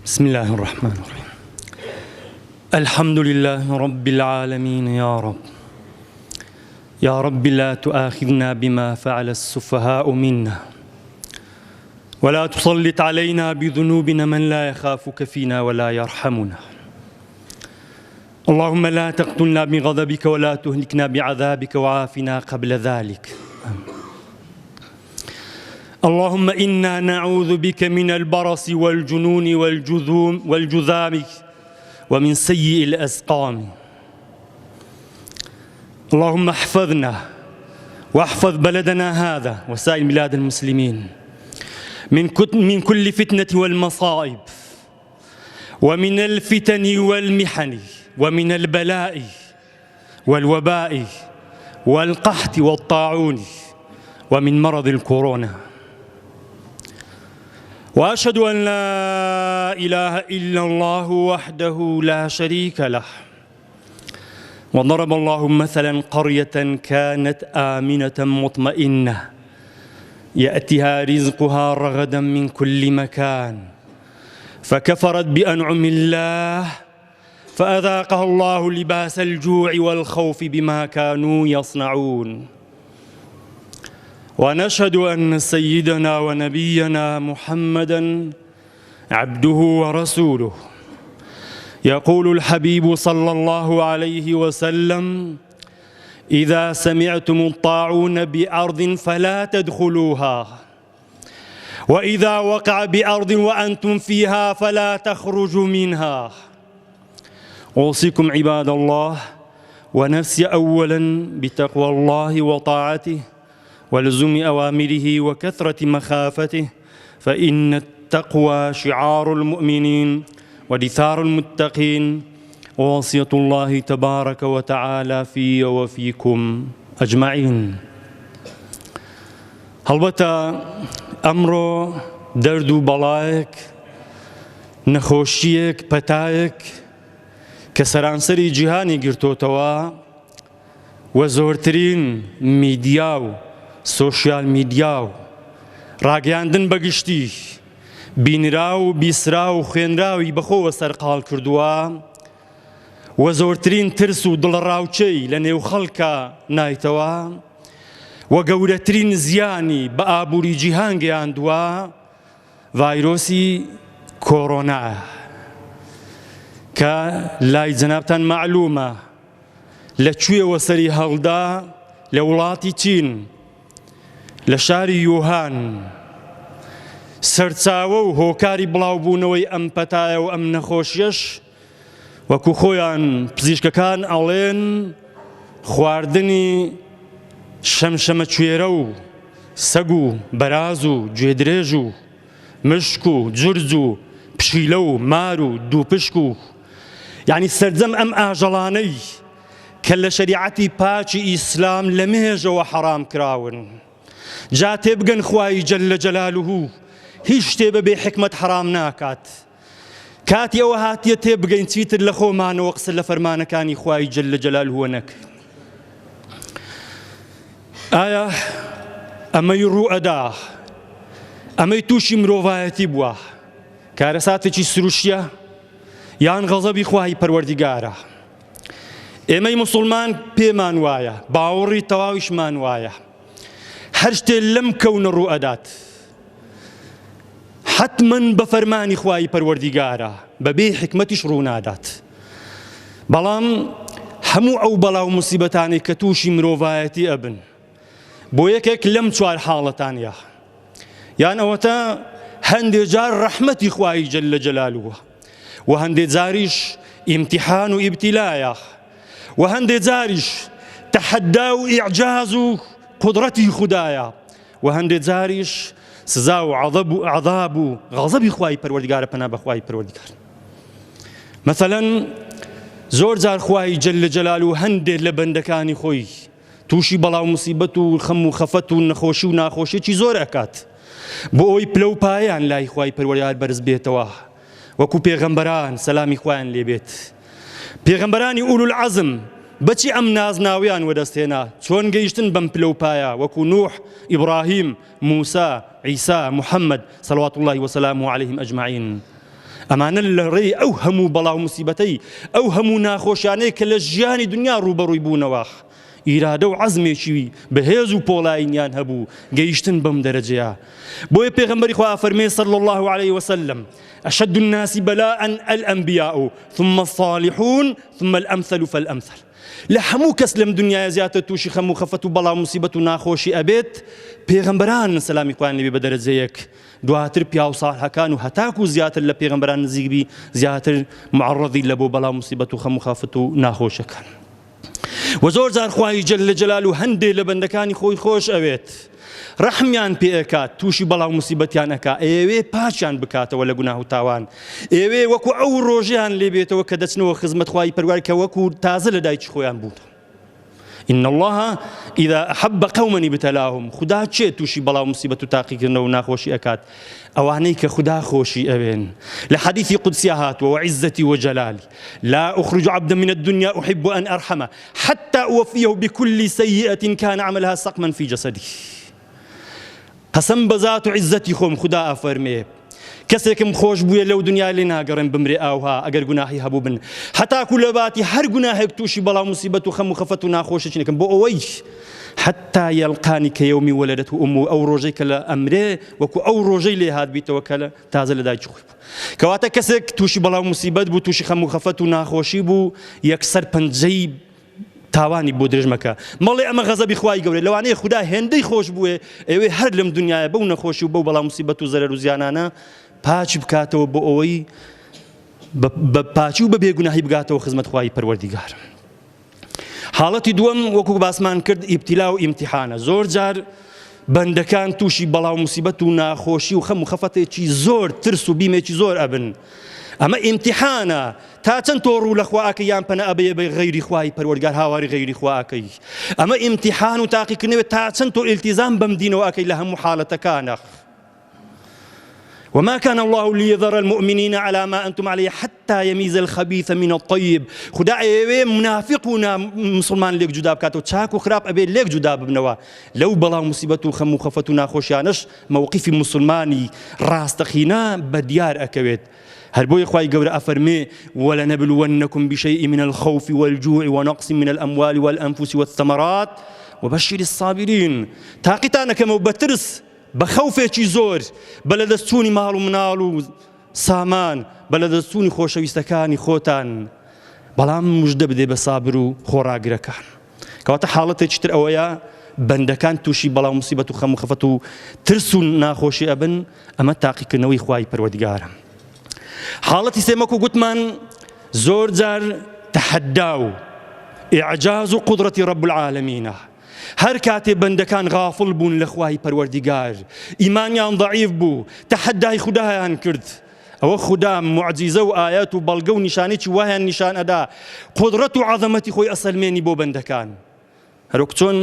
بسم الله الرحمن الرحيم. الحمد لله رب العالمين. يا رب لا تؤاخذنا بما فعل السفهاء منا، ولا تسلط علينا بذنوبنا من لا يخافك فينا ولا يرحمنا. اللهم لا تقتلنا بغضبك ولا تهلكنا بعذابك وعافنا قبل ذلك. اللهم إنا نعوذ بك من البرص والجنون والجذام ومن سيء الأسقام. اللهم احفظنا واحفظ بلدنا هذا وسائر بلاد المسلمين من كل فتنة والمصائب، ومن الفتن والمحن، ومن البلاء والوباء والقحط والطاعون، ومن مرض الكورونا. وأشهد أن لا إله إلا الله وحده لا شريك له. وضرب الله مثلا قرية كانت آمنة مطمئنة يأتيها رزقها رغدا من كل مكان فكفرت بأنعم الله فأذاقها الله لباس الجوع والخوف بما كانوا يصنعون. ونشهد أن سيدنا ونبينا محمدًا عبده ورسوله. يقول الحبيب صلى الله عليه وسلم: إذا سمعتم الطاعون بأرض فلا تدخلوها، وإذا وقع بأرض وأنتم فيها فلا تخرجوا منها. أوصيكم عباد الله ونفسي أولاً بتقوى الله وطاعته ولزوم أوامره وكثرة مخافته، فإن التقوى شعار المؤمنين ودثار المتقين، ووصية الله تبارك وتعالى في وفيكم أجمعين. هەڵبەتە ئەمڕۆ دەرد و بەڵایەک، نەخۆشیەک، پەتایەک کە سەرانسەری جیهانی گرتوتەوە و زۆرترین میدیا و سۆشیال میدیا و ڕاگەیاندن بەگشتی بینرا و بیسرا و خوێنراوی بەخۆوە سەرقاڵ کردووە و زۆرترین ترس و دڵڕاوچەی لە نێو خەڵکە نایتەوە و گەورەترین زیانی بە ئابووری جیهان گەیاندووە ڤایرۆسی کۆڕۆنا کە لای جەنابتان معلومە لەکوێوە سەری هەڵدا لە وڵاتی چین لە شاری یوهان سەرچاوە و هۆکاری بڵاوبوونەوەی ئەم پەتایە و ئەم نەخۆشیەش وەکو خۆیان پزیشکەکان ئەڵێن خواردنی شەمشەمە کوێرە و سەگ و بەراز و گوێدرێژ و مشک و جرج و پشیلە و مار و دووپشک و یعنی سەرجەم ئەم ئاژەڵانەی کە لە شەریعەتی پاچی ئیسلام لە مێژەوە حەرام کراون. جا تێبگەن خوای جەلە جەلالوهو هیچ شتێ بەبێ حکمت حرام ناکات. کاتی ئەوە هاتیە تێبگەین چیتر لە خۆمانەوە قسە لە فەرمانەکانی خوای جەلە جەلالوهوە نەکەین. ئایا ئەمەی ڕوئەدا، ئەمەی تووشی مرۆڤایەتی بووە کارەساتێکی سروشیە یان غەزەبی خوای پەروەردیگارە؟ ئێمەی موسڵمان پێمان وایە، باوەڕی تەواویشمان وایە هەر شتێ لەم کەونە ڕوئەدات حتمەن بە فەرمانی خوای پەروەردیگارە بەبێ حکمەتیش ڕوونادات. بەڵام هەموو ئەو بەڵاو موسیبەتانەی کە تووشی مرۆڤایەتی ئەبن بۆ یەکێک لەم چوار حاڵەتانە، یان ئەوەتە هەندێک جار ڕەحمەتی خوای جەلە جەلالوهە و هەندێک جاریش ئیمتیحان و ئیبتیلایە و هەندێک جاریش تەحەدا و ئیعجاز و قدرەتی خودایە و هەندێک جاریش سزا و عەذاب و غەزەبی خوای پەروەردیگارە پەنا بە خوای پەروەردیگار. مەثەلەن زۆر جار خوای جەلە جەلالوهو هەندێک لە بەندەکانی خۆی تووشی بەڵاو موسیبەت و خەم و خەفەت و نەخۆشی و ناخۆشیێکی زۆر ئەکات بۆ ئەوەی پلە و پایان لای خوای پەروەردیگار بەرز بێتەوە، وەکو پێغەمبەران سەلامی خوایان لێبێت. پێغەمبەرانی ئولوالعەزم بەچی ئەم نازناویان وەدەستێنا چۆن گەیشتن بەم پلە و پایە، وەکو نوح، ئیبراهیم، موسا، عیسا، محەممەد صلوات الله وسلامه عليهم أجمعين. ئەمانە لە ڕێی ئەو هەموو بەڵاو موسیبەتەی ئەو هەموو ناخۆشیانەی کە لە ژیانی دنیا ڕوبەڕووی بوونەوە ئیرادە و عەزمێکی بەهێز و پۆڵاینیان هەبوو گەیشتن بەم دەرەجەیە. بۆیە پێغەمبەری خوا فەرمێ صلی الله عليه وسلم أشد الناس بلاء الأنبياء ثم الصالحون ثم الأمثل فالأمثل. لە هەموو کەس لەم دنیای زیاتر تووشی خەم و خەفەت و بەڵاو موسیبەت و ناخۆشی ئەبێت پێغەمبەران سەلامی خوایان لەبێ بە دەرەجەیەک، دواتر پیا و ساڵحەکان و هەتاکو زیاتر لە پێغەمبەران نزیکبی زیاتر معەڕەضی لە بۆ بەڵاو موسیبەت و خەم و خەفەت و ناخۆشەکان. و زۆر جار خوای جەل جەلال و هەندێ لە بەندەکانی خۆی خۆش ئەوێت ڕەحمیان پێ ئەکات، تووشی بەڵاو موسیبەتیان ئەکا، ئێوێ پاچیان بکاتەوە لە گوناه و تاوان، ئێوێ وەکو ئەو ڕۆژیان لێبێتەوە کە دەچنەوە خزمەت خوای پەروەردگار کە وەکو تازە لە دایکی خۆیان بوون. إن الله إذا أحب قوما ابتلاهم. خدا چێ تووشی بەڵاو موسیبەت و تاقیکردنەوە و ناخۆشی ئەکات؟ ئەوانەی کە خدا خۆشی ئەوێن. لە حەدیثی قودسی هاتووە وعزتي وجلالي لا أخرج عبدا من الدنيا أحب أن أرحمه حتى أوفيه بكل سيئة كان عملها سقما في جسدي. قسم بەذات و عیزەتی خۆم خدا ئەفەرمێ کەسێکم خۆش بووە لەو دنیا لێ ناگەڕێم بمرێ ئاوها ئەگەر گوناهی هەبوو بن، هەتاکو لە باتی هەر گوناهێک تووشی بەڵاو موسیبەت و خەم و خەفەت و ناخۆشی نەکەم بۆ ئەوەی حتا یەلقانی کە یەومی وەلەدەت و ئومو، ئەو ڕۆژەی کە لە ئەمرێ وەکو ئەو ڕۆژەی لێ هات بیتەوە کە لە تازە لە دایکی خۆی بوو. کەواتە کەسێک تووشی بەڵاو موسیبەت بوو، تووشی خەم و خەفەت و ناخۆشی بوو، یەکسەر پەنجەی تاوانی بۆ درێژ مەکە. مەڵێ ئەمە غەزەبی خوای گەورەیە، لەوانەیە خدا هێندەی خۆش بووێ ئێوێ هەر لەم دنیاە بەو نەخۆشی و بەو بەڵاو موسیبەت و زەرەر و زیانانە پاچ بکاتەوە بۆ ئەوەی بە پاچی و بە بێگوناهی بگاتەوە خزمەت خوای پەروەردیگار. حاڵەتی دووەم وەکو باسمان کرد ئیبتیلا و ئیمتیحانە. زۆر جار بەندەکان تووشی بەڵاو موسیبەت و ناخۆشی و خەم و خەفەتێکی زۆر ترس و بیمێکی زۆر ئەبن. ئەمە ئیمتیحانە، تا چەند تۆ ڕوو لە خوا ئەکەی یان پەنە ئەبێ بە غەیری خوای پەروەردگار هاواری غەیری خوا ئەکەی. ئەمە ئیمتیحان و تاقیکردنەوێت تا چەند تۆ ئیلتیزام بەم دینەوە ئەکەی لە هەموو حاڵەتەکانە. وما كان الله ليذر المؤمنين على ما أنتم عليه حتى يميز الخبيث من الطيب. خدا ئێوێ منافقونا مسلمان لێک جودا بکاتەوە، چاک و خراپ ئەبێ لێک جودا ببنەوە. لەو بەڵاو موسیبەت و خەم و خەفەت و ناخۆشیانەش موقفی مسلمانی ڕاستەخینە بە دیار ئەکەوێت. هەر بۆی خوای گەورە ئەفەرمێ وَلَنَبْلُوَنَّكُمْ بِشَيْءٍ مِنَ الْخَوْفِ وَالْجُوعِ وَنَقْصٍ مِنَ الْأَمْوَالِ وَالْأَنْفُسِ وَالثَّمَرَاتِ وَبَشِّرِ الصَّابِرِينَ. تاقیتانەکەمەوە بەترس بە خەوفێکی زۆر، بە لەدەستچوونی ماڵ و مناڵ و سامان، بە لەدەستچوونی خۆشەویستەکانی خۆتان، بەڵام موژدە بدێ بە سابر و خۆڕاگرەکان. کەواتە حاڵەتێکی تر ئەوەیە بەندەکان تووشی بەڵاو موسیبەت و خەم و خەفەت و ترس و ناخۆشی ئەبن، ئەمە تاقیکردنەوەی خوای پەروەردگارە. حاڵەتی سێمەکو گوتمان زۆر جار تەحەدا و ئیعجاز و قودرەتی رب العالەمینە. هەر کاتێ بەندەکان غافڵ بوون لە خوای پەروەردگار، ئیمانیان ضەعیف بوو، تەحەدای خودایان کرد، ئەوە خدا معجیزە و ئایەت و بەڵگە و نیشانێکی وایان نیشان ئەدا، قودرەت و عەزەمەتی خۆی ئەسەلمێنی بۆ بەندەکان. هەروەک چۆن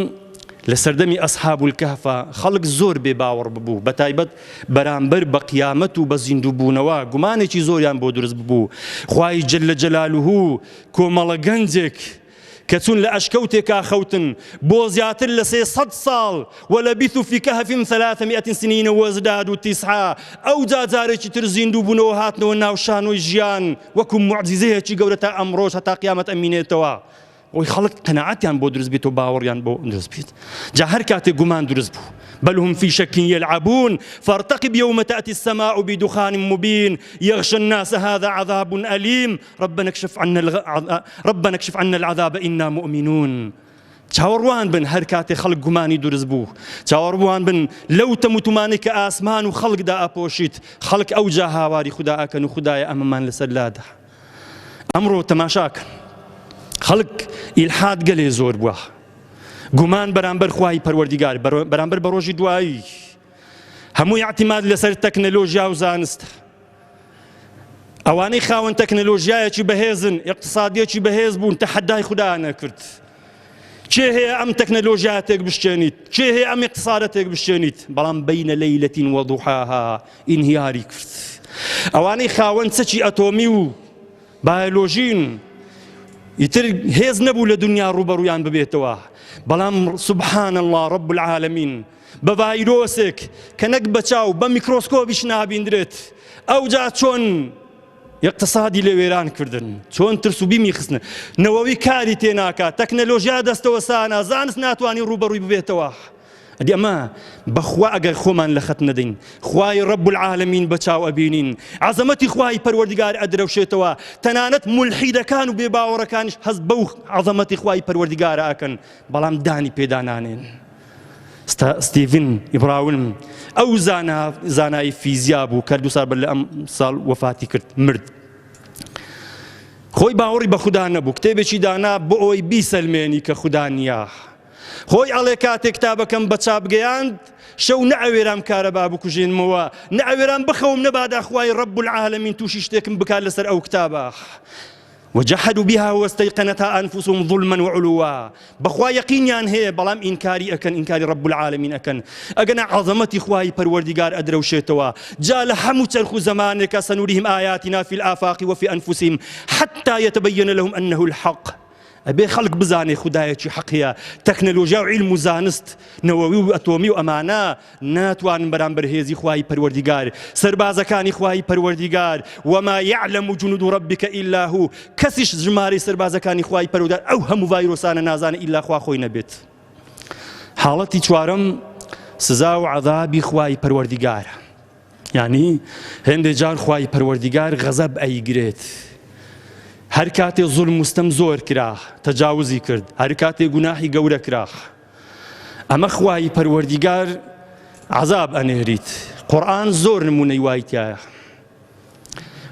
لە سەردەمی ئەسحاب الکەهفە خەڵک زۆر بێباوەڕ ببوو، بەتایبەت بەرامبەر بە قیامەت و بە زیندوو بوونەوە گومانێکی زۆریان بۆ دروست ببوو. خوای جەلە جەلالوهو کۆمەڵە گەنجێک کە چون لە ئەشکەوتێکا خەوتن بۆ زیاتر لە 300 ساڵ وەلەبیثوا فی کەهفهم 300 سنین وەزدادوا تسعا، ئەو جارێکی تر زیندوو بوونەوە هاتنەوە ناو شانۆی ژیان وەکو موعجیزەیەکی گەورە تا ئەمڕۆژ هەتا قیامەت ئەمینێتەوە. ئەوی خەڵک قەناعەتیان بۆ دروست بێت و باوەڕیان بۆ دروست بێت. جا هەر کاتێک گومان دروست بوو بل هم في شك يلعبون فارتقب يوم تأتي السماء بدخان مبين يغشى الناس هذا عذاب أليم ربنا اكشف عنا العذاب إنا مؤمنون. چاوەڕوان بن هەر کاتێ خەڵک گومانی دروست بوو، چاوەڕوان بن لەو تەموتمانی کە ئاسمان و خەڵکدا ئەپۆشیت، خەڵک ئەو جا هاواری خدا ئەکەن و خدایە ئەمەمان لەسەر لادا. ئەمڕۆ تەماشاکەن خەڵک ئیلحاد گەلێ زۆر بووە، گومان بەرامبەر خوای پەروەردیگار، بەرامبەر بە ڕۆژی دوایی، هەمووی اعتیماد لەسەر تەکنەلۆژیا و زانست. ئەوانەی خاوەن تەکنەلۆژیایەکی بەهێزن، اقتصادیەکی بەهێز بوون، تەحەدای خودایان نەکرد. چێ هەیە ئەم تەکنەلۆژیاتێک بشکێنیت، چێ هەیە ئەم اقتصادەتێک بشکێنیت، بەڵام بەینە لەیلەتین وەضوحاها ئینهیاری کرد. ئەوانەی خاوەن چەکی ئەتۆمی و بایۆلۆژین ئیتر هێز نەبوو لە دنیا ڕوبەڕوویان ببێتەوە، بەڵام سبحان الله رب العالمین بە ڤایرۆسێک کە نەک بەچاو بە میکرۆسکۆپیش نابیندرێت ئەو جا چۆن اقتصادی لە وێران کردن چۆن ترس و بیمی خستن نەوەوی کاری تێناکات تەکنەلۆژیا دەستەوە سانە زانست ناتوانین ڕوبەڕووی ببێتەوە ئەدی ئەمە بەخوا ئەگەر خۆمان لە خەت نەدەین خوای ڕەب العالەمین بەچاو ئەبینین عەزەمەتی خوای پەروەردگار ئەدرەوشێتەوە تەنانەت مولحیدەکان و بێباوەڕەکانیش هەست بەو عەزەمەتی خوای پەروەردگارە ئەکەن بەڵام دانی پێدا نانێن ستیڤن ئیبراون ئەو زانای فیزیا بوو کە 2 ساڵ بەر لە ئەم ساڵ وەفاتی کرد مرد خۆی باوەڕی بە خودا نەبوو کتێبێکی دانا بۆ ئەوەی بیسەلمێنی کە خودا نییە خۆی ئەڵێ کاتێک کتابەکەم بە چاپ گەیاند شەو نەئەوێرام کارەبا بکوژێنمەوە نەئەوێرام بخەوم نەبادا خوای ڕەب العالەمین تووشی شتێکم بکات لەسەر ئەو کتابە وجحدوا بها واستيقنتها أنفسهم ظلما وعلوا بخوا يقينيان هي بلام إنكاري أكن إنكاري رب العالمين أكن أجنا عظمتي خواي پروردگار أدروشيتوا جال حمو ترخو زمانك سنريهم آياتنا في الآفاق وفي أنفسهم حتى يتبين لهم أنه الحق أبي خلق بزاني خدایەکی حەقیە تەکنەلۆژیا و عیلم و زانست نەوەوی و ئەتۆمی و ئەمانە ناتوانن بەرامبەر هێزی خوای پەروەردگار سەربازەکانی خوای پەروەردگار وما يعلم جنود ربك إلا هو کەسیش ژمارەی سەربازەکانی خوای پەروەردگار ئەو هەموو ڤایرۆسانە نازانە ئیلا خوا خۆی نەبێت حاڵەتی چوارەم سزا و عەذابی خوای پەروەردگارە یعنی هێندێک جار خوای پەروەردگار غەزەب ئەیگرێت هەر کاتێ زوڵم مستەم زۆر کرا تەجاوزی کرد هەر کاتێ گوناحی گەورە کرا ئەمە خوای پەروەردگار عەذاب ئەنێریت قورئان زۆر نمونەی وای تایە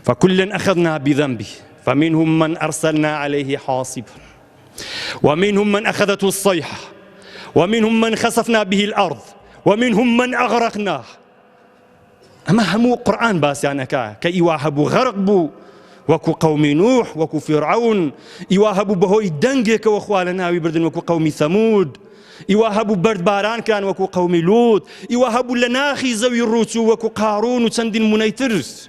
فكلا أخذنا بذنبه فمنهم من أرسلنا عليه حاصبا ومنهم من أخذته الصيحة ومنهم من خسفنا به الأرض ومنهم من أغرقناه ئەمە هەموو قورئان باسییانەکە کە ئیوا هەبوو غەرق بوو وەکو قەومی نوح وەکو فیرعون ئیوا هەبوو بەهۆی دەنگێکەوە خوا لە ناوی بردن وەکو قەومی ثەمود ئیوا هەبوو بەردباران کران وەکو قەومی لوط ئیوا هەبوو لە ناخی زەوی ڕووچوو وەکو قاڕون و چەندین مونەی ترس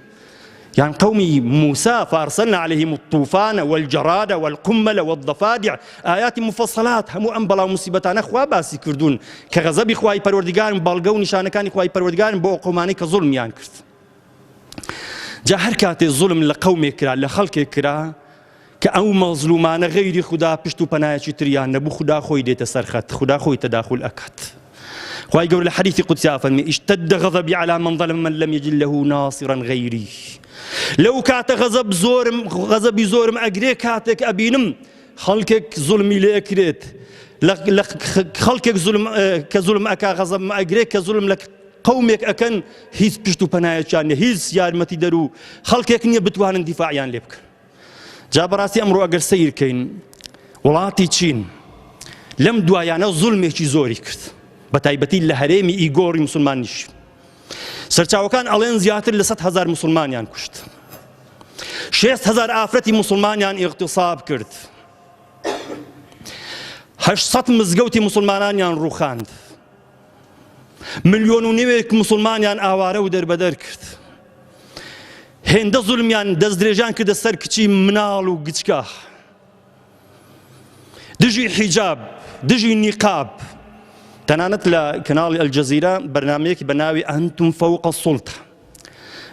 يعني قومي موسى فأرسلنا عليهم الطوفان والجراد والقمل والضفادع آيات مفصلات همو أنبلا مصيبتان خوا باسي كردون كغزب خواي پروردگار بالغو نشانكان خواي پروردگار بو قوماني كظلم يان كرد جا هر كاتي ظلم لقومي كرا لخلقي كرا كأو مظلومان غير خدا پشتو پناهي تريان نبو خدا خوي ديت سرخت خدا خوي تداخل أكت خواهي قول الحديث قدسي فرمي اشتد غضبي على من ظلم من لم يجد له ناصرا غيري لو كات غضبي زورم أجري كاتك أبينم خلقك ظلمي لأكريت خلقك ظلم كظلم أكا غضب ما أجري كظلم لك قومك أكن هيز بشتو بنايتشان هيز يارمتي درو خلقك نية بتوان اندفاع يان لبك جاب راسي أمرو أجر سير كين ولاتي تشين لم دوايانا ظلمي شي زوري كرت بەتایبەتی لە هەرێمی ئیگۆڕی موسڵمانیش سەرچاوەکان ئەڵێن زیاتر لە 100,000 موسڵمانیان کوشت 6,000 ئافرەتی موسڵمانیان ئیغتیساب کرد 800 مزگەوتی موسڵمانانیان ڕووخاند 1.5 ملیۆن موسڵمانیان ئاوارە و دەربەدەر کرد هێندە زوڵمیان دەستدرێژان کردە سەر کچی مناڵ و گچکە دژی حیجاب دژی نیقاب تنانت لكنال الجزيرة برنامج بناوي أنتم فوق السلطة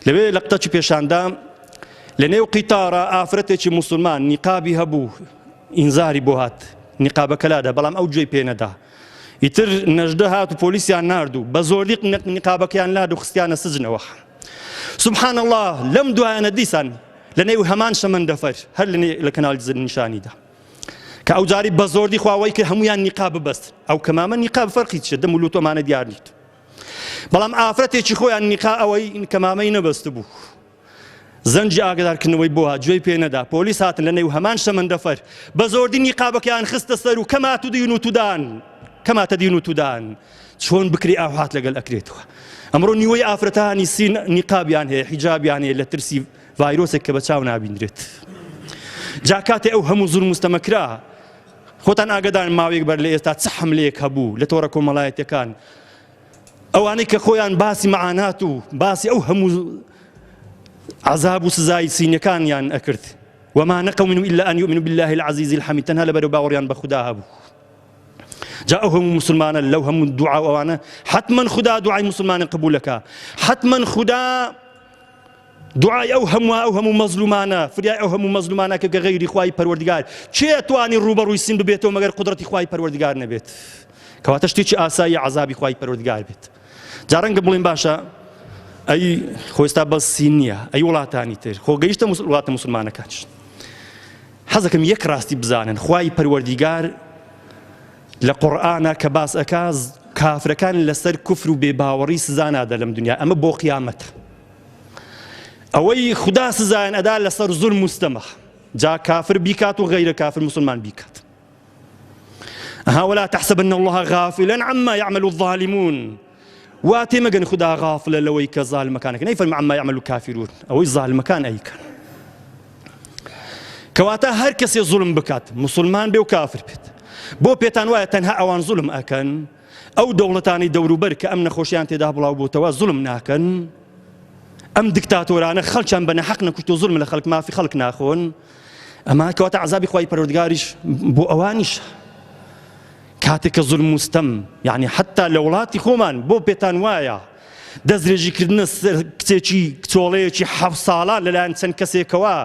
لبي لقطة بيشاندا لنيو قطارة آفرتش مسلمان نقابي هبو إنذاري بوهات نقاب كلادا بلام أو جي بيندا يتر نجدهات وبوليسيان ناردو بزوريق نقابك يان لادو خستيان سجن وح سبحان الله لم دعانا ديسان لنيو همان شمن دفر هل لكنال الجزيرة نشاني ده كأو جاري بزوردي خواوي كهميان نقاب بس أو كماما نقاب فرقي تشد ملوتو معنا ديارنيت بلام آفرتي تشخوي النقاب أوي كماما ينبستبو زنجي أقدر كنوي بوها جوي بيندا بوليس هاتن لنا وهمان شمن دفر بزوردي نقابك يان خست السر كما تدين تدان كما تدين تدان شلون بكري أوهات لقل أكريتو أمرو نيوي آفرتاني سين نقاب يعني حجاب يعني لترسي فيروسك كبتشاونا بيندريت جاكاتي أو هم ظلم مستمكرا خوتان ئاگدان ماوەیەک بەر لە ئێستا چ حملەیەک هەبوو لە تۆڕە کۆمەڵایەتیەکان ئەوانەی کە خۆیان باسی مەعانات و باسی ئەو هەموو عەزاب و سزای سینەکانیان ئەکرد وما نقموا منهم إلا أن يؤمنوا بالله العزيز الحميد تەنها لەبەرەوەی باوەڕیان بە خودا هەبوو جا ئەو هەموو موسڵمانە لەو هەموو دوعا ئەوانە حتما خودا دوعای موسڵمانە قبوولەکە حتما خودا دوعای ئەو هەموو مەزلومانە فریای ئەو هەموو مەزلومانە کە غەیری خوای پەروەردگار چێ توانی ڕوبەڕووی سین ببێتەوە مەگەر قودرەتی خوای پەروەردگار نەبێت کەواتە شتێکی ئاسایی عەزابی خوای پەروەردگار بێت جا ڕەنگە بڵێن باشە ئەی خۆ ئێستا بەسی نییە ئەی وڵاتانی تر خۆ گەیشتە وڵاتە موسڵمانەکانش حەزەکەم یەک ڕاستی بزانن خوای پەروەردگار لە قورئانە کە باس ئەکا کافرەکان لەسەر کوفر و بێباوەڕی سزا نادە لەم دنیا ئەمە بۆ قیامەتە ئەوەی خدا سزایان ئەدا لەسەر زولم مستەمە جا کافر بیکات و غەیرە کافر مسلمان بیکات ولا تحسبن الله غافلا عما يعمل الظالمون واتي مەگەن خدا غافلە لەوەی کە زاڵمەکانەکەن نەیفەرمێ عما يعمل الكافرون ئەوەی زاڵمەکان ئەیکەن کەواتە هەر کەسێ زوڵم بکات مسلمان بێ و کافر بێت بۆ پێتان وایە تەنها ئەوان زوڵم ئەکەن ئەو دەوڵەتانی دەوروبەر کە ئەم نەخۆشیان تێدا بڵاو بووتەوە زوڵم ناکەن ئەم دیکتاتۆرانە خەڵکیان بە نەحەق نەکوشت و زوڵم لە خەڵک مافی خەڵک ناخۆن ئەمە کەواتە عەزابی خوای پەروەردگاریش بۆ ئەوانیش کاتێک کە زوڵم مستەم یعنی حتا لە وڵاتی خۆمان بۆ پێتان وایە دەستدرێژیکردنە کچێکی کچۆڵەیەکی 7 ساڵان لەلایەن چەند کەسێکەوە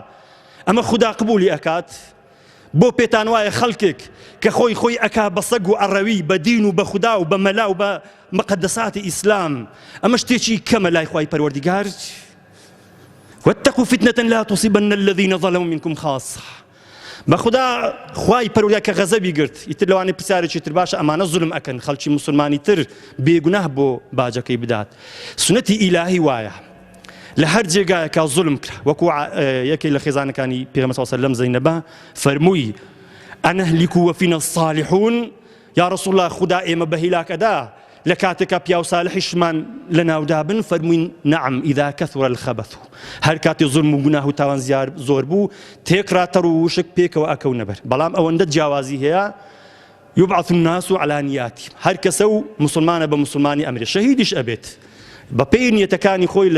ئەمە خدا قبولی ئەکات بۆ پێتان وایە خەڵکێک کە خۆی ئەکا بە سەگ و عەڕەوی بە دین و بە خدا و بە مەلا و بە مقدساتی ئیسلام ئەمە شتێکی کەمە لای خوای پەروەردگار واتقوا فتنة لا تصيبن الذين ظلموا منكم خاصة بەخدا خوای پەروەردگار کە غەزەبی گرت ئیتر لەوانەی پرسیارێکی تر باشە ئەمانە زوڵم ئەکەن خەڵکی موسڵمانی تر بێگوناه بۆ باجەکەی بدات سنەتی ئیلاهی وایە لە هەر جێگایەکە زوڵم کرا وەکو یەکێک لە خێزانەکانی پێغەمبەر صلی الله علیه و سلم زەینەبە فەرمووی ئەنەهلیک وفینا الصالحون یا رسول الله خدا ئێمە بە هیلاک ئەدا لە کاتێکا پیا و ساڵحیشمان لە ناودا بن فەرمووین نەعەم ئیذا کەثوڕە الخەبەث هەر کاتێ زوڵم و گوناه و تاوان زۆر بوو تێکڕاتەڕ و وشک پێکەوە ئەکەونە بەر بەڵام ئەوەندە جیاوازی هەیە يبعث الناس على نياتهم هەر کەسە و مسلمانە بە مسلمانی ئەمرێ شەهیدیش ئەبێت بە پێی نیەتەکانی خۆی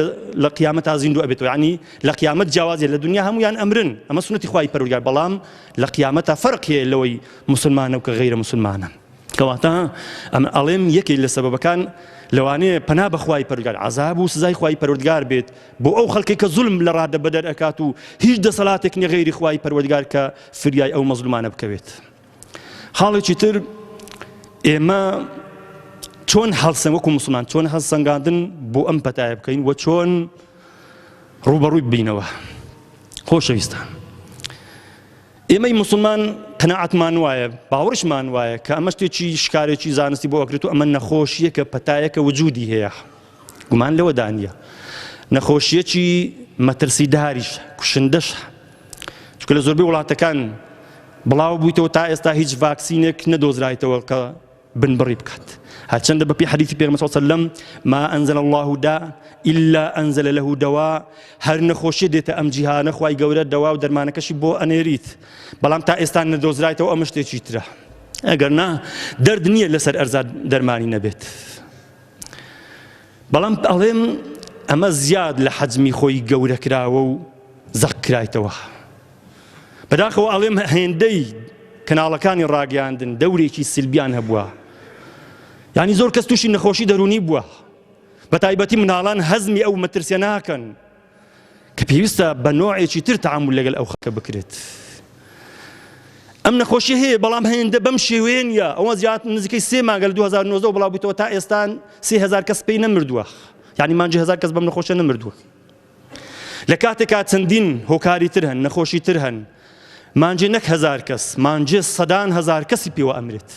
لە قیامەتا زیندوو ئەبێتەوە یعنی لە قیامەت جیاوازیە لە دنیا هەمویان ئەمرن ئەمە سنەتی خوای پەروەردگار بەڵام لە قیامەتا فەرق هەیە لەوەی مسلمانە و کە غەیرە مسلمانە کەواتە ئەمە ئەڵێم یەکێک لە سەبەبەکان لەوانەیە پەنا بە خوای پەروەردگار عەزاب و سزای خوای پەروەردگار بێت بۆ ئەو خەڵکێک کە زوڵم لە ڕادە بەدەر ئەکات و هیچ دەسەڵاتێک نییە غەیری خوای پەروەردگار کە فریای ئەو مەزلومانە بکەوێت خاڵێکی تر ئێمە چۆن هەڵسەنگ وەکو مسلمان چۆن هەڵسەنگاندن بۆ ئەم پەتایە بکەین و چۆن ڕوبەڕووی بینەوە خۆشەویستان ئێمەی مسلمان قەناعەتمان وایە باوەڕشمان وایە کە ئەمە شتێکی شکارێکی زانستی بۆ ئەکرێت و ئەمە نەخۆشیە کە پەتایەکە وجودی هەیە گومان لەوە دانیە نەخۆشیەکی مەترسیداریش کوشندەش چونکە لە زۆربەی وڵاتەکان بڵاو بوویتەوە تا ئێستا هیچ ڤاکسینێک نەدۆزرایتەوە کە بنبڕی بکات هەرچەندە بەپێی حەدیثی پێغەمبەر صلی الله علیه و سلم ما أنزل الله داء إلا أنزل له دواء هەر نەخۆشیە دێتە ئەم جیهانە خوای گەورە دەوا و دەرمانەکەشی بۆ ئەنێریت بەڵام تا ئێستا نەدۆزرایتەوە ئەمە شتێکی ترە ئەگەر نا دەرد نییە لەسەر ئەرزا دەرمانی نەبێت بەڵام ئەڵێم ئەمە زیاد لە حەجمی خۆی گەورە کراوە و زەق کرایتەوە بەداخەوە ئەڵێم هێندەی کەناڵەکانی ڕاگەیاندن دەورێکی سلبیان هەبووە یعنی زۆر کەس تووشی نەخۆشی دەرونی بووە بە تایبەتی مناڵان هەزمی ئەو مەترسیە ناکەن کە پێویستە بە نۆعێکی تر تەعامل لەگەڵ ئەو خەڵکە بکرێت ئەم نەخۆشی هەیە بەڵام هێندە بەم شێوەیە نییە ئەوە زیاد نزیکەی 3 مانگە لە 2019 بڵاو بوویتەوە تا ئێستا 3000 کەس پێی نەمردووە یعنی مانجی 1000 کەس بەم نەخۆشە نەمردووە لە کاتێکا چەندین هۆکاری تر هەن نەخۆشی تر هەن مانجێ نەک 1000 کەس مانجێ سەدان هەزار کەسی پێوە ئەمرێت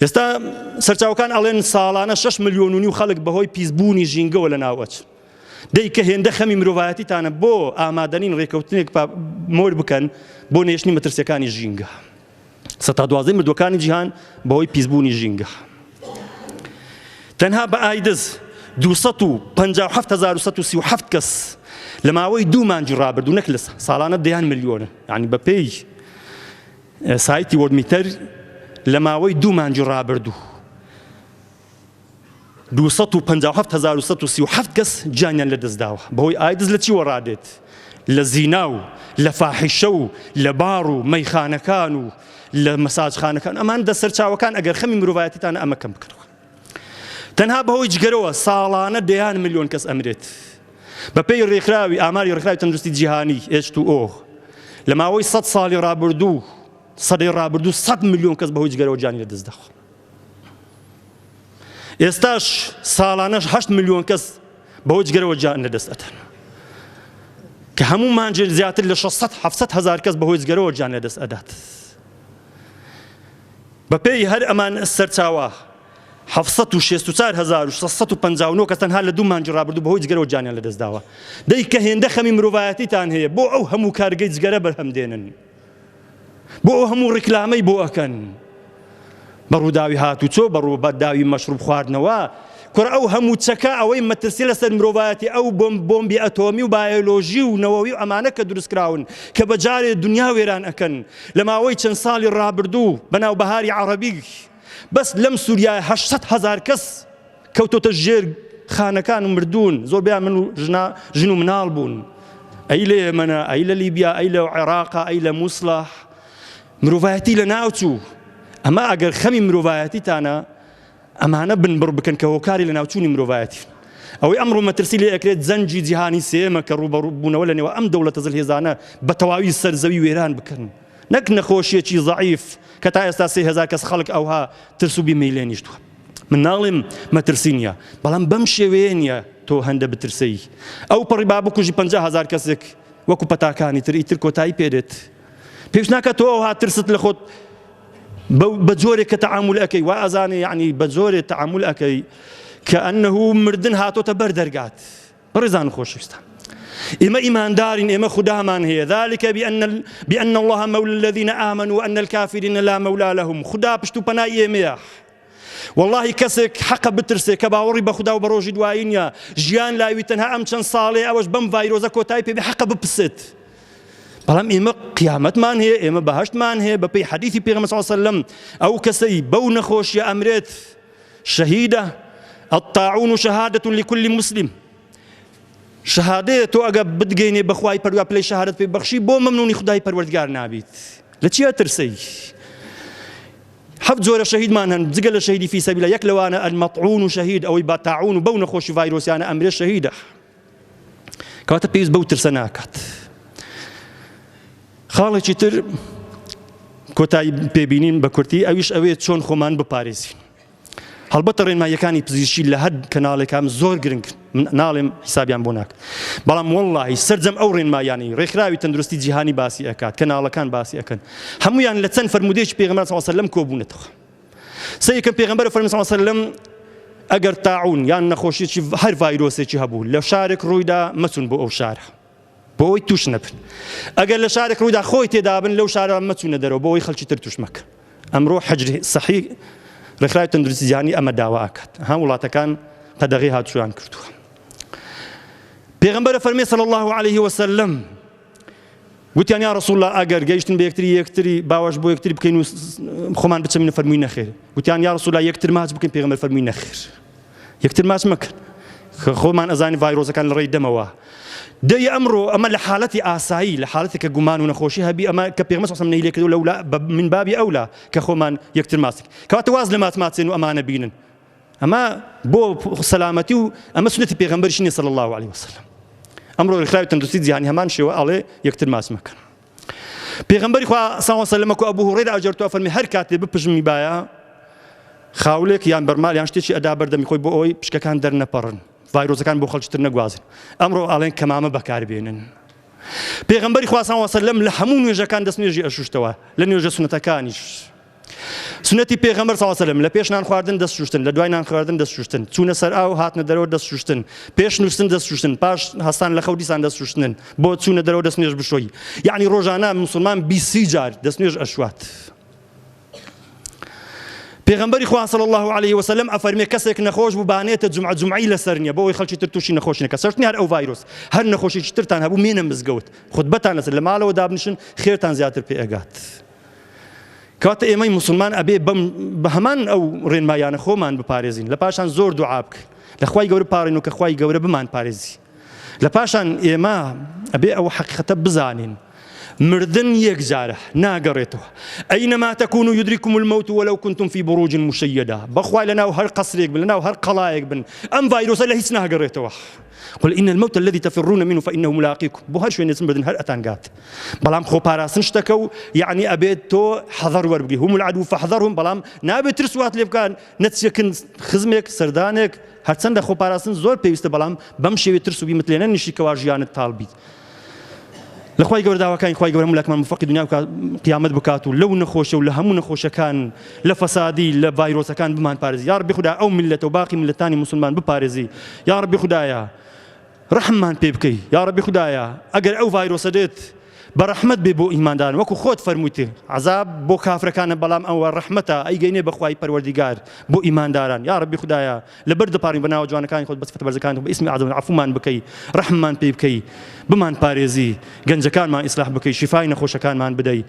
ئێستا سەرچاوەکان ئەڵێن ساڵانە 6 ملیۆن و خەڵک بەهۆی پیسبوونی ژینگەوە لە ناوەچ دەی کە هێندە خەمی مرۆڤایەتیتانە بۆ ئامادەنین ڕێکەوتنێک مۆر بکەن بۆ نێشتنی مەترسیەکانی ژینگە 112 مردوەکانی جیهان بەهۆی پیسبوونی ژینگە تەنها بە ئایدز 257137 کەس لە ماوەی 2 مانگی ڕابردوو نەک لە ساڵانە 10 ملیۆنە یعنی بە پێی سایتی وەرمیتەر لە ماوەی 2 مانگی ڕابردوو 257137 کەس جانیان لەدەستداوە بەهۆی ئایدز لە چی وەڕادێت لە زینا و لە فاحیشە و لە بار و مەیخانەکان و لە مەساجخانەکان ئەمان دەسەرچاوەکان ئەگەر خەمی مرۆڤایەتیتانە ئەمە کەم بکەنەوە تەنها بەهۆی جگەرەوە ساڵانە 10 ملیۆن کەس ئەمرێت بەپێی ڕێکخراوی ئاماری ڕێکخراوی تەندروستی جیهانی H2O لە ماوەی 100 ساڵی ڕابردوو سەدەی ڕابردوو 100 ملیۆن کەس بەهۆی جگەرەوە گیانی لەدەست دەخۆ. ئێستاش ساڵانەش 8 ملیۆن کەس بەهۆی جگەرەوە گیان لەدەست ئەدەن کە هەموو مانجێ زیاتر لە 600-700 هەزار کەس بەهۆی جگەرەوە گیان لەدەست ئەدات. بەپێی هەر ئەمان سەرچاوە 764,659 کەس تەنها لە 2 مانجی ڕابردوو بەهۆی جگەرەوە گیانیان لەدەست داوە. دەی کە هێندە خەمی مرۆڤایەتیتان هەیە بۆ ئەو هەموو کارگەی جگەرە بەرهەمدێنن، بۆ ئەو هەموو ڕیکلامەی بۆ ئەکەن بە ڕووداوی هاتوچۆ بە ڕووداوی مەشروب خواردنەوە کوڕ ئەو هەموو چەکە ئەوەی مەترسی لەسەر مرۆڤایەتی ئەو بۆمبی ئەتۆمی و بایۆلۆژی و نەوەوی و ئەمانە کە دروستکراون کە بەجارێ دنیا وێران ئەکەن لە ماوەی چەند ساڵی ڕابردوو بەناوبەهاری عەرەبی بەس لەم سووریایە 800,000 کەس کەوتۆتە ژێر خانەکان و مردوون، زۆربیان من و ژن و مناڵ بوون. ئەی لە یەمەنە، ئەی لە لیبیا، ئەی لە عێراقا، ئەی لە مووسڵە، مرۆڤایەتی لە ناوچوو. ئەمە ئەگەر خەمی مرۆڤایەتیتانە ئەمانە بنبڕ بکەن کە هۆکاری لە ناوچوونی مرۆڤایەتی. ئەوەی ئەمڕۆ مەترسی لێ ئەکرێت زەنجی جیهانی سێمە کە ڕووبەڕووبوونەوە لە نێوە ئەم دەوڵەتە زەلهێزانە بە تەواوی سەرزەوی وێران بکەن، نەک نەخۆشیەکی ضعیف کە تا ئێستا 3,000 کەس خەڵک ئەوها ترس و بیمەیلێنیشتووە. من ناڵێم مەترسی نییە، بەڵام بەم شێوەیە نییە تۆ هەندە بترسەی. ئەو پەڕی با بکوژی 50,000 کەسێک وەکو پەتاکانی تر ئیتر کۆتایی پێدێت. پێویست ناکات تۆ ئەوها ترست لە خۆت بە جۆرێک کە تەعامل ئەەکەی وا ئەزانێ یعنی بە جۆرێک تەعامل ئەەکەی کە ئەنەهوو مردن هاتۆتە بەر دەرگات. بەڕێزان خۆشەویستان، ئێمە ئیماندارین، ئێمە خودامان هەیە. ذلك بأن الله مولى الذين آمنوا وأن الكافرين لا مولى لهم. خدا پشت و پەنای ئێمەیە. والله کەسێک حەقە بترسێ کە باوەڕی بە خدا و بە ڕۆژی دوایی نییە، ژیان لاوی تەنها ئەم چەند ساڵێ ئەوەش بەم ڤایرۆزە کۆتایی پێ بێ حەقە بپسێت. بەڵام ئێمە قیامەتمان هەیە، ئێمە بەهەشتمان هەیە. بەپێی حەدیثی پێغەمبەر صلی الله علیه وسلم ئەو کەسەی بەو نەخۆشیە ئەمرێت شەهیدە. الطاعون شهادة لكل مسلم. شهادەیە تۆ ئەگە بتگەینێ بەخوای پەروەردگار پلەی شەهادەت پێ بەخشی بۆ مەمنوونی خودای پەروەردگار نابیت. لە چیە ترسەی؟ 7 جۆرە شەهیدمان هەن جگە لە شەهیدی فی سەبیلە. یەک لەوانە المەطعون و شەهید، ئەوەی با تاعون و بەو نەخۆشی ڤایرۆسیانە ئەمرێ شەهیدە. کەواتە پێویست بەو ترسە ناکات. خاڵێکی تر کۆتایی پێبینین بە کورتی ئەویش ئەوێت چۆن خۆمان بپارێزین. هەڵبەتە ڕێنماییەکانی پزیشکی لە هەر کەناڵێکام زۆر گرنگ، ناڵێم حیسابیان بۆ ناکە، بەڵام وەڵڵاهی سەرجەم ئەو ڕێنماییانی ڕێکخراوی تەندروستی جیهانی باسی ئەکات، کەناڵەکان باسی ئەکەن، هەمویان لە چەند فەرمودەیەکی پێغەمبەر صلی الله علیه و سلم کۆبوونەتەوە. سەیەکەم پێغەمبەر فەرمی صلی الله علیه و سلم ئەگەر تاعون یان نەخۆشیێکی هەر ڤایرۆسێکی هەبوو لە شارێک ڕوویدا مەچون بۆ ئەو شارە بۆ ئەوەی توش نەبن. ئەگەر لە شارێک ڕوویدا خۆی تێدابن لەو شارە مەچونە دەرەوە بۆ ئەوەی خەڵکی تر توش مەکە. ئەمڕۆ حەجری سەحی ڕێکخراوی تەندروستی جیهانی ئەمە داوا ئەکات. هەم وڵاتەکان قەدەغی هاتوویان کردووە. پێغەمبەر فەرمێ صلی الله علیه وسلم وتیان یا رسول الله ئەگەر گەیشتن بە یەکتری باوەش بۆ یەکتری بکەین و خۆمان بچەمینە فەرمووی نەخێر. وتیان یا رسول الله یەکتر ماچ بکەین. پێغەمبەر فەرمووی نەخێر، یەکتر ماچ مەکەن، خۆمان ئەزانین ڤایرۆسەکان لە ڕێی دەمەوە. دەی ئەمڕۆ ئەمە لە حاڵەتی ئاسایی، لە حاڵەتی کە گومان و نەخۆشی هەبی، ئەمە کە پێغەمبەر صلی الله علیه وسلم نەهی لێ کردو لەولا من بابی ئەولا کە خۆمان یەکتر ماچین. کەواتە واز لە ماچین و ئەمانە بینن. ئەمە بۆ سەلامەتی و ئەمە سنەتی پێغەمبەریش نییە صلی الله علیه وسلم. ئەمڕۆ ڕێکخراوی تەندروستی جیهانی هەمان شێوە ئەڵێ یەکتر ماچ مەکەن. پێغەمبەری خوا صلی الله علیه وسلم و ئەبوو هورەیرە ئەجەرتووە فەرمی هەر کاتێ بپژمی بایە خاولێک یان بەرمال یان شتێکی ئەدا بەردەمی خۆی بۆ ئەوەی پشکەکان دەرنەپەڕن، ڤایرۆسەکان بۆ خەڵکی تر نەگوازن. ئەمڕۆ ئاڵێن کەمامە بەکاربێنن. پێغەمبەری خوا صلی الله علیه وسلم لە هەموو نوێژەکان دەستنوێژی ئەشوشتەوە، لە نوێژە سونەتەکانیش. سنەتی پێغەمبەر صلی الله علیه وسلم لە پێش نان خواردن دەست شوشتن، لە دوای نان خواردن دەست شوشتن، چوونە سەر ئاو هاتنە دەرەوە دەست شوشتن، پێش نووسن دەست شوشتن، پاش هەستان لە خەو دیسان دەست شوشتن، بۆ چوونە دەرەوە دەستنوێژ بشۆی. یعنی ڕۆژانە موسڵمان 20 جار دەستنوێژ ئەشوات. پێغەمبەری خوا صلی الله علیه وسلم ئەفەرمێ کەسێک نەخۆش بوو بانێتە جومعی لەسەر نییە بۆ ئەوەی خەڵکی تر تووشی نەخۆشی نەکە. سەرنی هەر ئەو ڤایرۆس هەر نەخۆشیی ترتان هەبوو مێنە مزگەوت، خوتبەتان لەسەر لە ماڵەوە دابنیشن خێرتان زیاتر پێ ئەگات. کەواتە ئێمەی موسڵمان ئەبێ بە هەمان ئەو ڕێنمایانە خۆمان بپارێزین، لە پاشان زۆر دوعا بکەین لە خوای گەورە پاڕین و کە خوای گەورە بمان پارێزی. لە پاشان ئێمە ئەبێ ئەو حەقیقەتە بزانین، مردن یەک جارە ناگەڕێتەوە ئەینەما تەکونوا یودریککم المەوت وەلەو کنتم فی بروج مشەیەدە بەخوای لەناو هەر قەسرێک بن لەناو هەر قەڵایەک بن ئەم ڤایرۆسە لە هیچ ناگەڕێتەوە قل إن الموت الذي تفرون منه فإنه ملاقيكم بۆ هەر شوێنێ بردن هەر ئەتانگات بەڵام خۆپاراستن شتەکە و یعنی ئەبێت تۆ حەذەر وەربگری هم العدو فاحذرهم بەڵام نابێت ترسوات لێ بکەن نەچێکن خزمێک سەردانێک هەرچەندە خۆپاراستن زۆر پێویستە بەڵام بەم شێوێ ترس و بیمەتلێنە نشیکەوا ژیانت تاڵ بیت لەخوای گەورە داواکانی خوای گەورە ملەکمان مفەقی دنیا و قیامەت بکات و لەو نەخۆشە و لە هەموو نەخۆشەکان لە فەسادی لە ڤایرۆسەکان بمان پارێزی یا ڕەبی خودای ئەو میلەتە و باقی میلەتانی موسڵمان بپارێزی یا ڕەبی خودایە ڕەحممان پێ بکەی یا ڕەبی خودایە ئەگەر ئەو ڤایرۆسە دێت بەڕەحمەت بێ بۆ ئیمانداران وەکو خۆت فەرموویتێ عەزاب بۆ کافرەکانە بەڵام ئەوە ڕەحمەتە ئەیگەینێ بەخوای پەروەردیگار بۆ ئیمانداران یا ڕەبی خودایە لەبەر دەپارین بەناو جوانەکانی خۆت بەسفەتە بەرزەکان بە ئیسمی عەزەم عەفومان بکەی ڕەحممان پێ بکەی بمان پارێزی گەنجەکانمان ئیسلاح بکەی شیفای نەخۆشەکانمان بدەی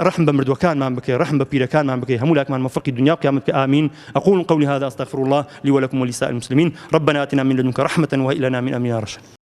ڕەحم بە مردووەکانمان بکەی ڕەحم بە پیرەکانمان بکەی هەموو لاکمان مەفەقی دنیا و قیامەت بکە ئامین أقول قولي هذا أستغفر الله لي ولكم ولسائر المسلمين ربنا آتنا من لدنك رحمة وهب لنا من أمرنا رشدا